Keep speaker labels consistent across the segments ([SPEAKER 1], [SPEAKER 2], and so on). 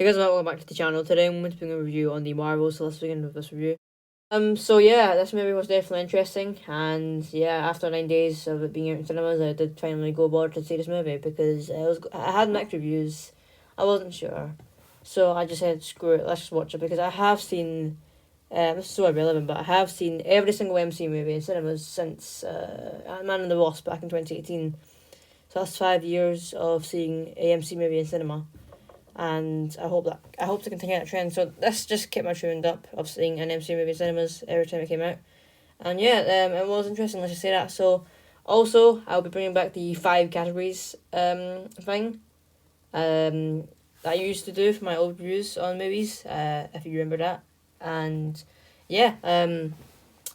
[SPEAKER 1] Hey guys, welcome back to the channel. Today I'm going to be doing a review on the Marvel, so let's begin with this review. So yeah, this movie was definitely interesting, and yeah, after 9 days of it being out in cinemas, I did finally go board to see this movie because I had mixed reviews. I wasn't sure, so I just said screw it, let's just watch it because I have seen. This is so irrelevant, but I have seen every single MC movie in cinemas since Ant-Man and the Wasp back in 2018. So that's 5 years of seeing AMC movie in cinema, and I hope to continue that trend. So this just kept my tuned up of seeing an MC movie in cinemas every time it came out, and yeah, it was interesting. Let's just say that. So also I'll be bringing back the 5 categories thing that I used to do for my old reviews on movies, if you remember that, and yeah.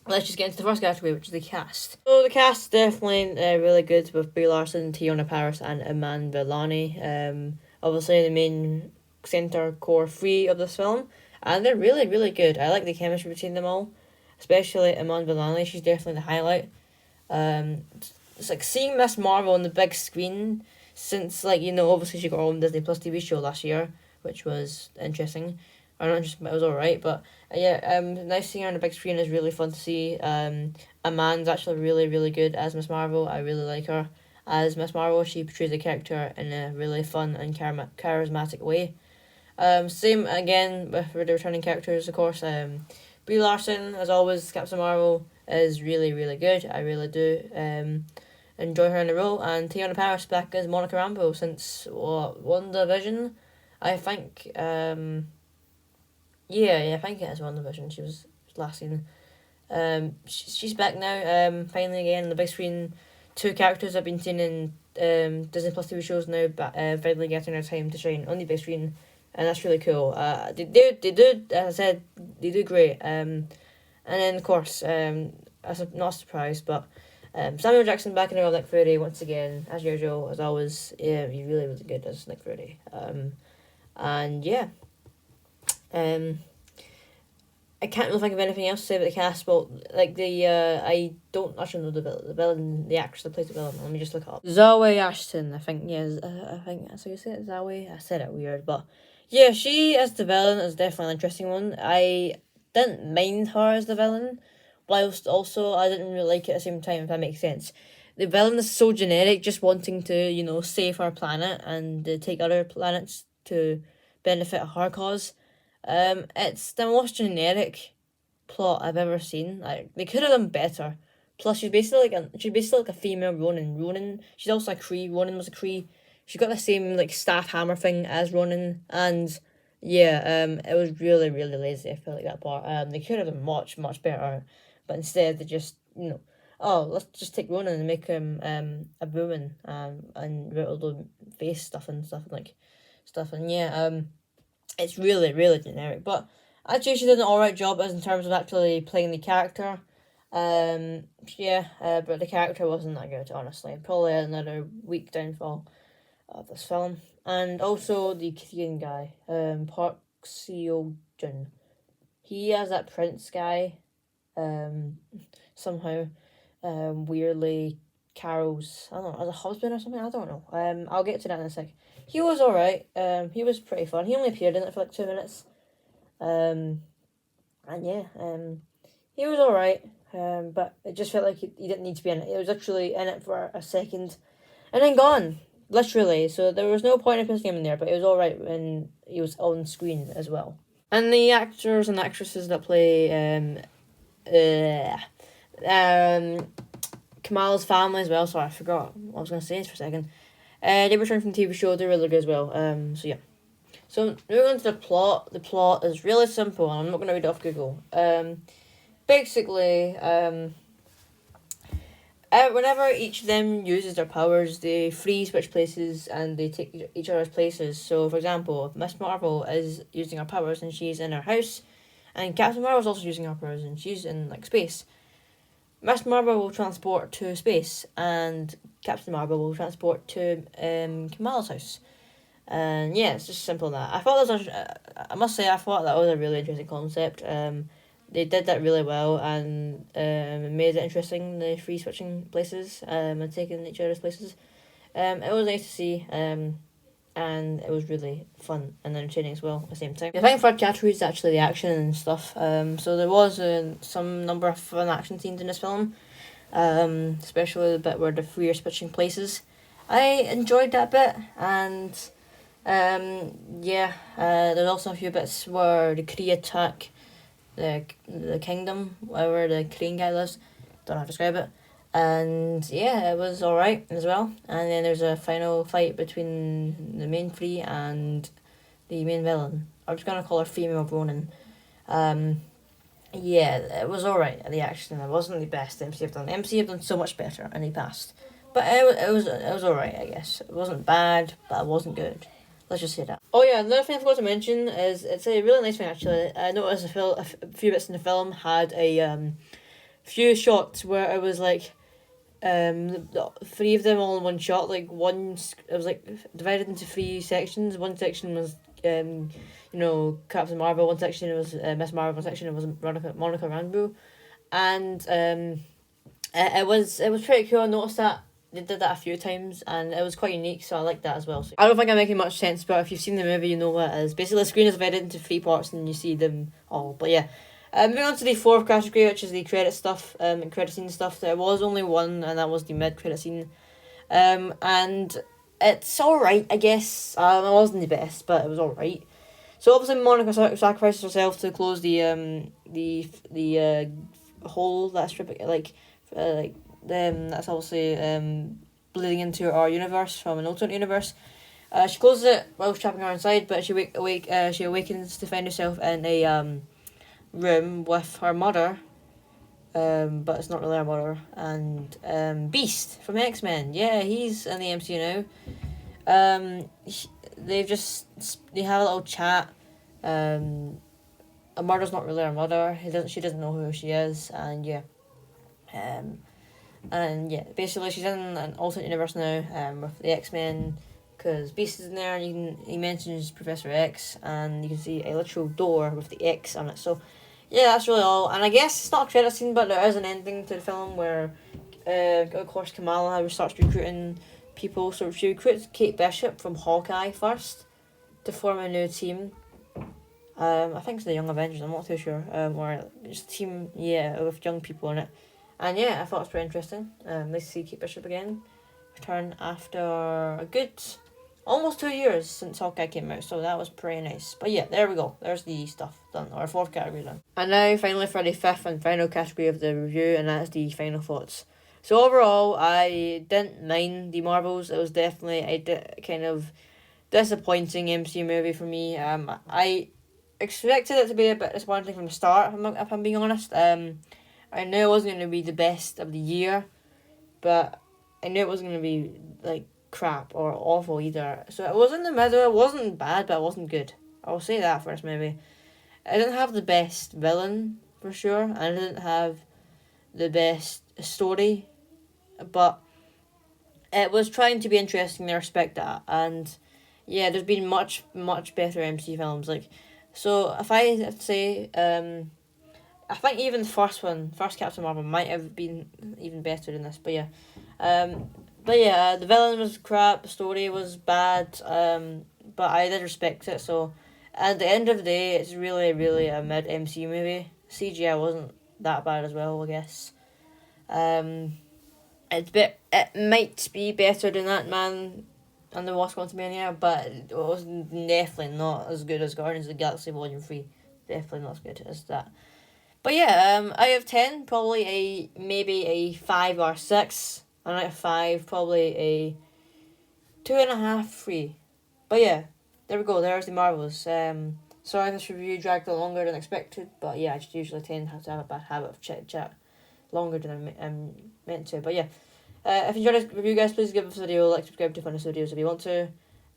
[SPEAKER 1] Let's just get into the first category, which is the cast. So the cast is definitely really good with Brie Larson, Teyonah Parris, and Amanda Villani. Obviously the main centre core three of this film, and they're really, really good. I like the chemistry between them all, especially Amanda Villani. She's definitely the highlight. It's like seeing Miss Marvel on the big screen since, like, obviously she got her own Disney Plus TV show last year, which was interesting. Or not interesting, but it was alright. But yeah, nice seeing her on the big screen is really fun to see. Amanda's actually really, really good as Miss Marvel. I really like her as Miss Marvel. She portrays the character in a really fun and charismatic way. Same again with the returning characters, of course. Brie Larson, as always, Captain Marvel, is really, really good. I really do enjoy her in the role. And Teyonah Parris back as Monica Rambeau since WandaVision, I think. Yeah, I think it is WandaVision. She was last seen. She's back now. Finally again on the big screen. 2 characters I've been seeing in Disney Plus TV shows now, but finally getting their time to shine on the big screen, and that's really cool. They do, as I said, they do great. And then of course, not surprised, but Samuel Jackson back in the role of Nick Fury once again, as usual, as always. Yeah, he's really, really good as Nick Fury. And yeah. I can't really think of anything else to say about the cast, but like I don't actually know the villain, the actress that plays the villain. Let me just look it up. Zawe Ashton, I think. Yeah, I think that's how you say it. Zawe. I said it weird, but yeah, she as the villain is definitely an interesting one. I didn't mind her as the villain, whilst also I didn't really like it at the same time. If that makes sense. The villain is so generic, just wanting to save our planet and take other planets to benefit her cause. It's the most generic plot I've ever seen. Like, they could have done better. Plus, she's basically like a female Ronin. She's also a Kree. Ronin was a Kree. She got the same like staff hammer thing as Ronin, and yeah, it was really, really lazy. I feel like that part. They could have done much, much better, but instead they just oh, let's just take Ronin and make him a woman and do face stuff and stuff and yeah it's really, really generic, but actually she did an alright job as in terms of actually playing the character. Yeah, but the character wasn't that good, honestly. Probably another weak downfall of this film. And also the Korean guy, Park Seo Joon. He has that prince guy, somehow, weirdly Carol's, I don't know, as a husband or something, I don't know. I'll get to that in a sec. He was alright. He was pretty fun. He only appeared in it for like 2 minutes. And yeah, he was alright. But it just felt like he didn't need to be in it. He was literally in it for a second, and then gone. Literally. So there was no point in putting him in there. But it was alright when he was on screen as well. And the actors and actresses that play Kamala's family as well. Sorry, I forgot what I was gonna say for a second. They returned from the TV show. They're really good as well. So yeah. So moving on to the plot. The plot is really simple, and I'm not gonna read it off Google. Basically, whenever each of them uses their powers, they freeze switch places and they take each other's places. So, for example, if Miss Marvel is using her powers and she's in her house, and Captain Marvel is also using her powers and she's in like space, Miss Marvel will transport to space, and Captain Marvel will transport to Kamala's house. And yeah, it's just simple that. I must say, I thought that was a really interesting concept. They did that really well, and made it interesting, the free switching places and taking each other's places. It was nice to see. and it was really fun and entertaining as well at the same time. The final third category is actually the action and stuff. So there was some number of fun action scenes in this film, especially the bit where the three are switching places. I enjoyed that bit, and there's also a few bits where the Kree attack the kingdom, wherever the Korean guy lives. Don't know how to describe it. And yeah, it was alright as well. And then there's a final fight between the main three and the main villain. I'm just gonna call her Female Ronin. Yeah, it was alright. The action, it wasn't the best MC have done. MC have done so much better in the past. But it was alright, I guess. It wasn't bad, but it wasn't good. Let's just say that. Oh yeah, another thing I forgot to mention is it's a really nice thing actually. I noticed a few bits in the film had a few shots where it was like the three of them all in one shot. Like it was like divided into three sections. One section was Captain Marvel. One section it was Miss Marvel. One section it was Monica Rambeau, and it was pretty cool. I noticed that. They did that a few times and it was quite unique, so I liked that as well. So I don't think I'm making much sense, but if you've seen the movie, you know what it is. Basically, the screen is divided into three parts and you see them all. But yeah, moving on to the fourth category, which is the credit stuff, and credit scene stuff. There was only one, and that was the mid-credit scene. And it's alright, I guess. It wasn't the best, but it was alright. So obviously Monica sacrifices herself to close the hole that's that's obviously bleeding into our universe from an alternate universe. She closes it while trapping her inside, but she awakens to find herself in a room with her mother, but it's not really her mother, and Beast from X-Men. Yeah, he's in the MCU now. They have a little chat. Her mother's not really her mother. She doesn't know who she is, and yeah. And yeah, basically she's in an alternate universe now, with the X-Men, because Beast is in there, and he mentions Professor X, and you can see a literal door with the X on it. So yeah, that's really all. And I guess it's not a credit scene, but there is an ending to the film where, of course, Kamala starts recruiting people. So she recruits Kate Bishop from Hawkeye first to form a new team. I think it's the Young Avengers. I'm not too sure. Or it's a team, with young people in it. And yeah, I thought it was pretty interesting. Nice to see Kate Bishop again return after a good almost 2 years since Hawkeye came out, so that was pretty nice. But yeah, there we go. There's the stuff done, or fourth category done. And now finally for the fifth and final category of the review, and that's the final thoughts. So overall, I didn't mind the Marvels. It was definitely a kind of disappointing MCU movie for me. I expected it to be a bit disappointing from the start, if I'm being honest. I knew it wasn't going to be the best of the year, but I knew it wasn't going to be, like, crap or awful either. So it was in the middle. It wasn't bad, but it wasn't good. I'll say that first, maybe. I didn't have the best villain, for sure. I didn't have the best story, but it was trying to be interesting. I respect that. And yeah, there's been much, much better MC films. Like, so if I have to say, I think even the first Captain Marvel, might have been even better than this. But yeah, the villain was crap. The story was bad. But I did respect it. So at the end of the day, it's really, really a mid MCU movie. CGI wasn't that bad as well, I guess. It might be better than Ant-Man and the Wasp: Quantumania, but it was definitely not as good as Guardians of the Galaxy Volume 3. Definitely not as good as that. But yeah, out of 10, probably maybe a 5 or 6. And out of 5, probably a 2.5, 3. But yeah, there we go. There's the Marvels. Sorry this review dragged a lot longer than expected, but yeah, I just usually tend to have a bad habit of chat longer than I'm meant to. But yeah, if you enjoyed this review, guys, please give this video a like, subscribe to find us videos if you want to.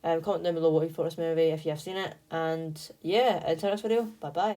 [SPEAKER 1] Comment down below what you thought of this movie if you have seen it. And yeah, until next video, bye bye.